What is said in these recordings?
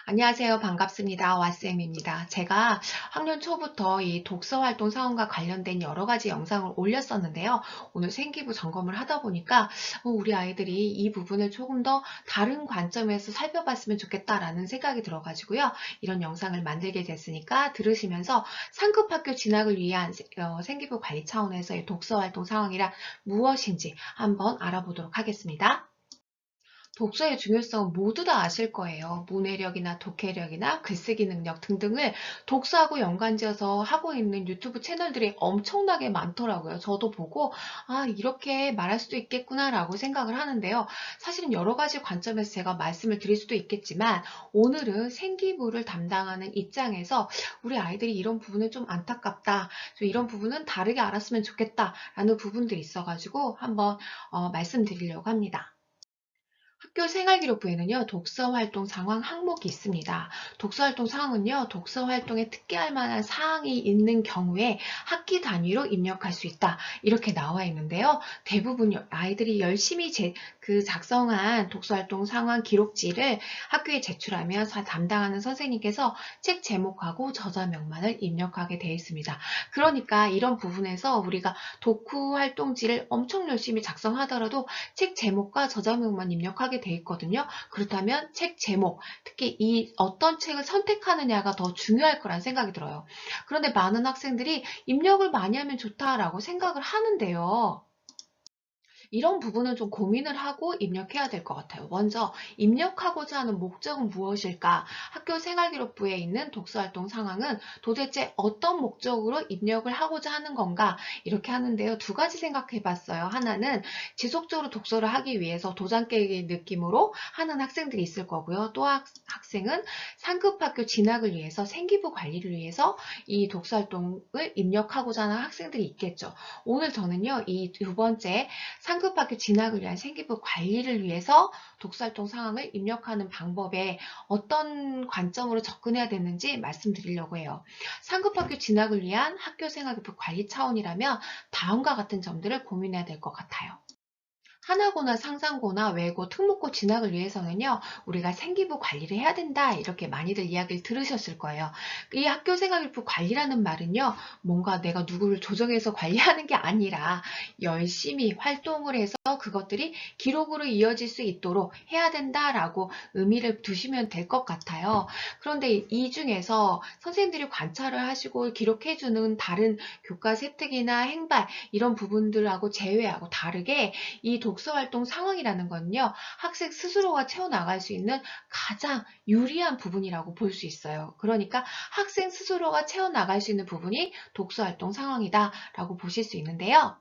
안녕하세요. 반갑습니다. 왓쌤입니다. 제가 학년 초부터 이 독서 활동 사원과 관련된 여러 가지 영상을 올렸었는데요. 오늘 생기부 점검을 하다 보니까 우리 아이들이 이 부분을 조금 더 다른 관점에서 살펴봤으면 좋겠다라는 생각이 들어가지고요. 이런 영상을 만들게 됐으니까 들으시면서 상급 학교 진학을 위한 생기부 관리 차원에서의 독서 활동 상황이란 무엇인지 한번 알아보도록 하겠습니다. 독서의 중요성은 모두 다 아실 거예요. 문해력이나 독해력이나 글쓰기 능력 등등을 독서하고 연관지어서 하고 있는 유튜브 채널들이 엄청나게 많더라고요. 저도 보고 이렇게 말할 수도 있겠구나라고 생각을 하는데요. 사실은 여러 가지 관점에서 제가 말씀을 드릴 수도 있겠지만 오늘은 생기부를 담당하는 입장에서 우리 아이들이 이런 부분은 좀 안타깝다. 좀 이런 부분은 다르게 알았으면 좋겠다라는 부분들이 있어가지고 한번 말씀드리려고 합니다. 학교 생활기록부에는요, 독서활동 상황 항목이 있습니다. 독서활동 상황은요, 독서활동에 특기할 만한 사항이 있는 경우에 학기 단위로 입력할 수 있다. 이렇게 나와 있는데요. 대부분 아이들이 열심히 작성한 독서활동 상황 기록지를 학교에 제출하면 담당하는 선생님께서 책 제목하고 저자명만을 입력하게 되어 있습니다. 그러니까 이런 부분에서 우리가 독후 활동지를 엄청 열심히 작성하더라도 책 제목과 저자명만 입력하게 돼 있거든요. 그렇다면 책 제목, 특히 이 어떤 책을 선택하느냐가 더 중요할 거란 생각이 들어요. 그런데 많은 학생들이 입력을 많이 하면 좋다라고 생각을 하는데요. 이런 부분은 좀 고민을 하고 입력해야 될 것 같아요. 먼저 입력하고자 하는 목적은 무엇일까? 학교 생활기록부에 있는 독서활동 상황은 도대체 어떤 목적으로 입력을 하고자 하는 건가? 이렇게 하는데요. 두 가지 생각해 봤어요. 하나는 지속적으로 독서를 하기 위해서 도장 깨기 느낌으로 하는 학생들이 있을 거고요. 또 학생은 상급학교 진학을 위해서 생기부 관리를 위해서 이 독서활동을 입력하고자 하는 학생들이 있겠죠. 오늘 저는요. 이 두 번째 상급학교 진학을 위한 생기부 관리를 위해서 독서활동 상황을 입력하는 방법에 어떤 관점으로 접근해야 되는지 말씀드리려고 해요. 상급학교 진학을 위한 학교생활기록 관리 차원이라면 다음과 같은 점들을 고민해야 될 것 같아요. 하나고나 상상고나 외고, 특목고 진학을 위해서는요, 우리가 생기부 관리를 해야 된다, 이렇게 많이들 이야기를 들으셨을 거예요. 이 학교생활기록 관리라는 말은요, 뭔가 내가 누구를 조정해서 관리하는 게 아니라 열심히 활동을 해서 그것들이 기록으로 이어질 수 있도록 해야 된다라고 의미를 두시면 될 것 같아요. 그런데 이 중에서 선생님들이 관찰을 하시고 기록해주는 다른 교과 세특이나 행발, 이런 부분들하고 제외하고 다르게 이 독서활동 상황이라는 건요, 학생 스스로가 채워나갈 수 있는 가장 유리한 부분이라고 볼 수 있어요. 그러니까 학생 스스로가 채워나갈 수 있는 부분이 독서활동 상황이다라고 보실 수 있는데요.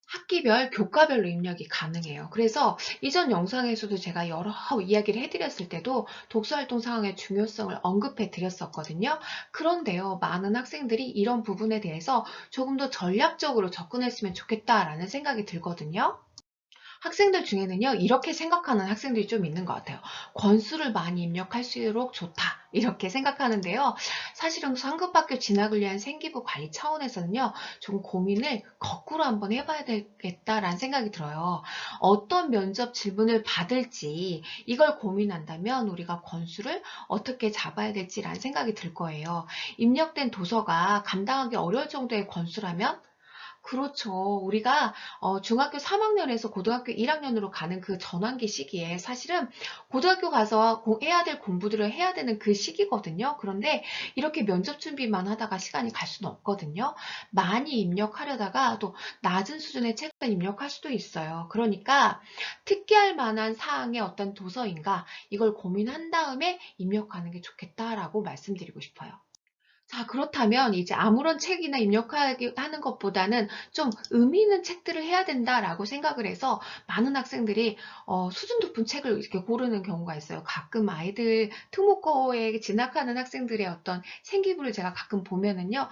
학기별, 교과별로 입력이 가능해요. 그래서 이전 영상에서도 제가 여러 이야기를 해드렸을 때도 독서활동 상황의 중요성을 언급해 드렸었거든요. 그런데요, 많은 학생들이 이런 부분에 대해서 조금 더 전략적으로 접근했으면 좋겠다라는 생각이 들거든요. 학생들 중에는요, 이렇게 생각하는 학생들이 좀 있는 것 같아요. 권수를 많이 입력할수록 좋다. 이렇게 생각하는데요. 사실은 상급학교 진학을 위한 생기부 관리 차원에서는요, 좀 고민을 거꾸로 한번 해봐야 되겠다라는 생각이 들어요. 어떤 면접 질문을 받을지 이걸 고민한다면 우리가 권수를 어떻게 잡아야 될지라는 생각이 들 거예요. 입력된 도서가 감당하기 어려울 정도의 권수라면 그렇죠. 우리가 중학교 3학년에서 고등학교 1학년으로 가는 그 전환기 시기에 사실은 고등학교 가서 해야 될 공부들을 해야 되는 그 시기거든요. 그런데 이렇게 면접 준비만 하다가 시간이 갈 수는 없거든요. 많이 입력하려다가 또 낮은 수준의 책을 입력할 수도 있어요. 그러니까 특기할 만한 사항의 어떤 도서인가 이걸 고민한 다음에 입력하는 게 좋겠다라고 말씀드리고 싶어요. 자, 그렇다면 이제 아무런 책이나 입력하기 하는 것보다는 좀 의미 있는 책들을 해야 된다라고 생각을 해서 많은 학생들이 수준 높은 책을 이렇게 고르는 경우가 있어요. 가끔 아이들 특목고에 진학하는 학생들의 어떤 생기부를 제가 가끔 보면은요,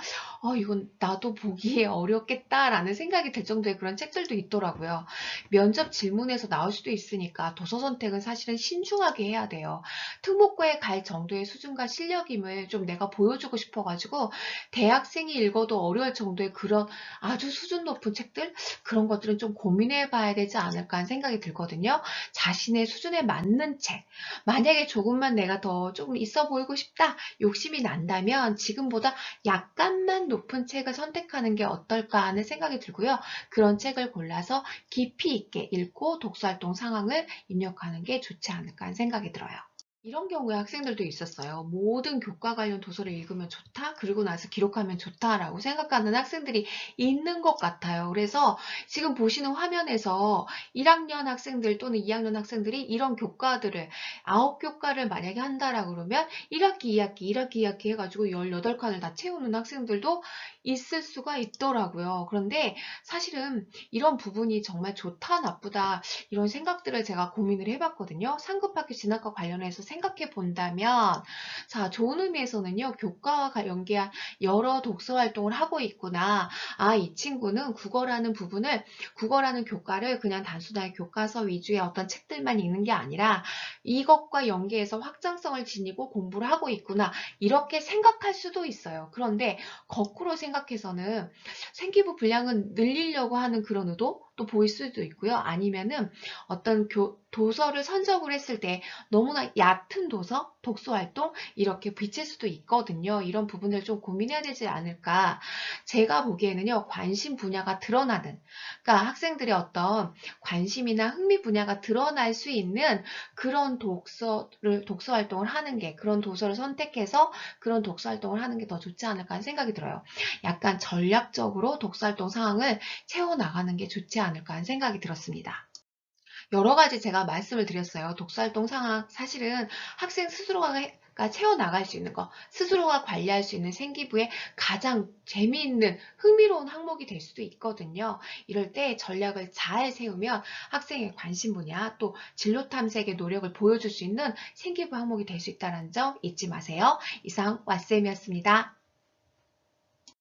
이건 나도 보기에 어렵겠다라는 생각이 들 정도의 그런 책들도 있더라고요. 면접 질문에서 나올 수도 있으니까 도서 선택은 사실은 신중하게 해야 돼요. 특목고에 갈 정도의 수준과 실력임을 좀 내가 보여주고 싶어 있어가지고 대학생이 읽어도 어려울 정도의 그런 아주 수준 높은 책들, 그런 것들은 좀 고민해 봐야 되지 않을까 하는 생각이 들거든요. 자신의 수준에 맞는 책. 만약에 조금만 내가 더 조금 있어 보이고 싶다, 욕심이 난다면 지금보다 약간만 높은 책을 선택하는 게 어떨까 하는 생각이 들고요. 그런 책을 골라서 깊이 있게 읽고 독서활동 상황을 입력하는 게 좋지 않을까 하는 생각이 들어요. 이런 경우에 학생들도 있었어요. 모든 교과 관련 도서를 읽으면 좋다, 그리고 나서 기록하면 좋다라고 생각하는 학생들이 있는 것 같아요. 그래서 지금 보시는 화면에서 1학년 학생들 또는 2학년 학생들이 이런 교과들을 9교과를 만약에 한다라고 그러면 1학기, 2학기, 1학기, 2학기 해가지고 18칸을 다 채우는 학생들도 있을 수가 있더라고요. 그런데 사실은 이런 부분이 정말 좋다, 나쁘다 이런 생각들을 제가 고민을 해봤거든요. 상급학교 진학과 관련해서 생각해 본다면, 자, 좋은 의미에서는요, 교과와 연계한 여러 독서 활동을 하고 있구나. 아, 이 친구는 국어라는 교과를 그냥 단순하게 교과서 위주의 어떤 책들만 읽는 게 아니라 이것과 연계해서 확장성을 지니고 공부를 하고 있구나. 이렇게 생각할 수도 있어요. 그런데 거꾸로 생각해서는 생기부 분량은 늘리려고 하는 그런 의도? 또 보일 수도 있고요. 아니면은 어떤 도서를 선적을 했을 때 너무나 얕은 도서, 독서활동 이렇게 비칠 수도 있거든요. 이런 부분을 좀 고민해야 되지 않을까. 제가 보기에는요. 관심 분야가 드러나는, 그러니까 학생들의 어떤 관심이나 흥미 분야가 드러날 수 있는 그런 독서활동을 하는 게, 그런 도서를 선택해서 그런 독서활동을 하는 게 더 좋지 않을까 하는 생각이 들어요. 약간 전략적으로 독서활동 상황을 채워나가는 게 좋지 않을까 하는 생각이 들었습니다. 여러 가지 제가 말씀을 드렸어요. 독서활동 상황, 사실은 학생 스스로가 채워나갈 수 있는 거, 스스로가 관리할 수 있는 생기부의 가장 재미있는, 흥미로운 항목이 될 수도 있거든요. 이럴 때 전략을 잘 세우면 학생의 관심 분야, 또 진로 탐색의 노력을 보여줄 수 있는 생기부 항목이 될 수 있다는 점 잊지 마세요. 이상 왓쌤이었습니다.